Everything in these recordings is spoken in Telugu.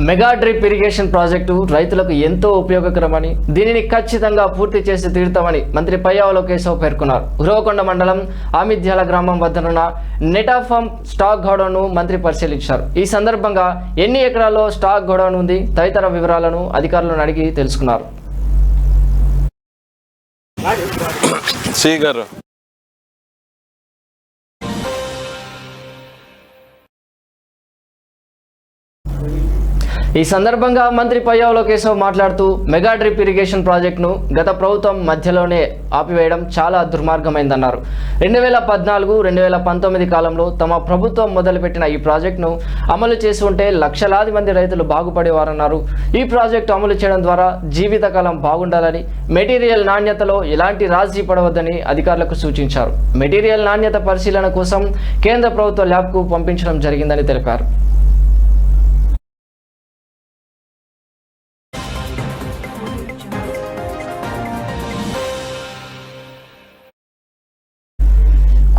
మెగా డ్రిప్ ఇరిగేషన్ ప్రాజెక్టు రైతులకు ఎంతో ఉపయోగకరమని దీనిని ఖచ్చితంగా పూర్తి చేసి తీరుతామని మంత్రి పయ్యావుల కేశవ్ పేర్కొన్నారు. ఉరవకొండ మండలం ఆమిద్యాల గ్రామం వద్దనున్న నెటాఫామ్ స్టాక్ గోడౌన్ను మంత్రి పరిశీలించారు. ఈ సందర్భంగా ఎన్ని ఎకరాల్లో స్టాక్ గోడౌన్ ఉంది తదితర వివరాలను అధికారులను అడిగి తెలుసుకున్నారు. ఈ సందర్భంగా మంత్రి పయ్యావుల కేశవ్ మాట్లాడుతూ మెగా డ్రిప్ ఇరిగేషన్ ప్రాజెక్టును గత ప్రభుత్వం మధ్యలోనే ఆపివేయడం చాలా దుర్మార్గమైందన్నారు. 2014-2019 కాలంలో తమ ప్రభుత్వం మొదలుపెట్టిన ఈ ప్రాజెక్టును అమలు చేసి ఉంటే లక్షలాది మంది రైతులు బాగుపడేవారన్నారు. ఈ ప్రాజెక్టు అమలు చేయడం ద్వారా జీవితకాలం బాగుండాలని, మెటీరియల్ నాణ్యతలో ఎలాంటి రాజీ పడవద్దని అధికారులకు సూచించారు. మెటీరియల్ నాణ్యత పరిశీలన కోసం కేంద్ర ప్రభుత్వ ల్యాబ్కు పంపించడం జరిగిందని తెలిపారు.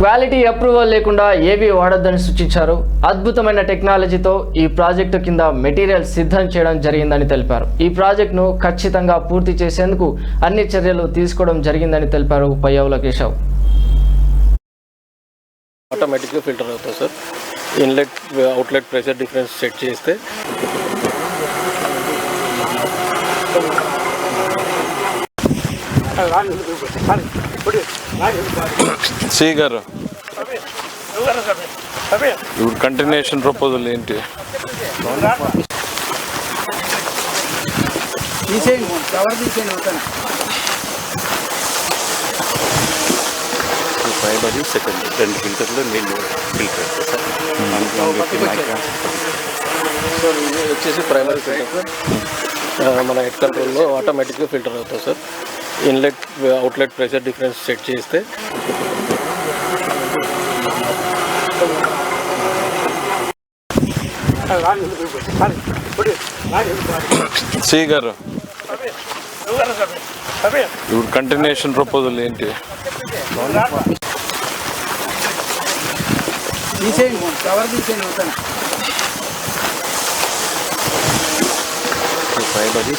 క్వాలిటీ అప్రూవల్ లేకుండా ఏవి వాడొద్దని సూచించారు. అద్భుతమైన టెక్నాలజీతో ఈ ప్రాజెక్టు కింద మెటీరియల్ సిద్ధం చేయడం జరిగిందని తెలిపారు. ఈ ప్రాజెక్టును ఖచ్చితంగా పూర్తి చేసేందుకు అన్ని చర్యలు తీసుకోవడం జరిగిందని తెలిపారు పయ్యావుల కేశవ్. ఆటోమేటిక్గా ఫిల్టర్ అవుతుంది sir. Inlet outlet pressure difference set చేస్తే గారు ఇప్పుడు కంటిన్యూషన్ ప్రపోజల్ ఏంటి? సెకండ్ 2 ఫిల్టర్లు నీళ్ళు ఫిల్టర్ సార్ ఇది వచ్చేసి ప్రైమరీ ఫిల్టర్. మన హెడ్ కంట్రోల్లో ఆటోమేటిక్గా ఫిల్టర్ అవుతుంది sir. Inlet outlet pressure difference set చేస్తే గారు ఇప్పుడు కంటిన్యూషన్ ప్రపోజల్ ఏంటి?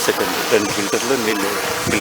సెకండ్ 2 ఫిల్టర్లు నీళ్ళు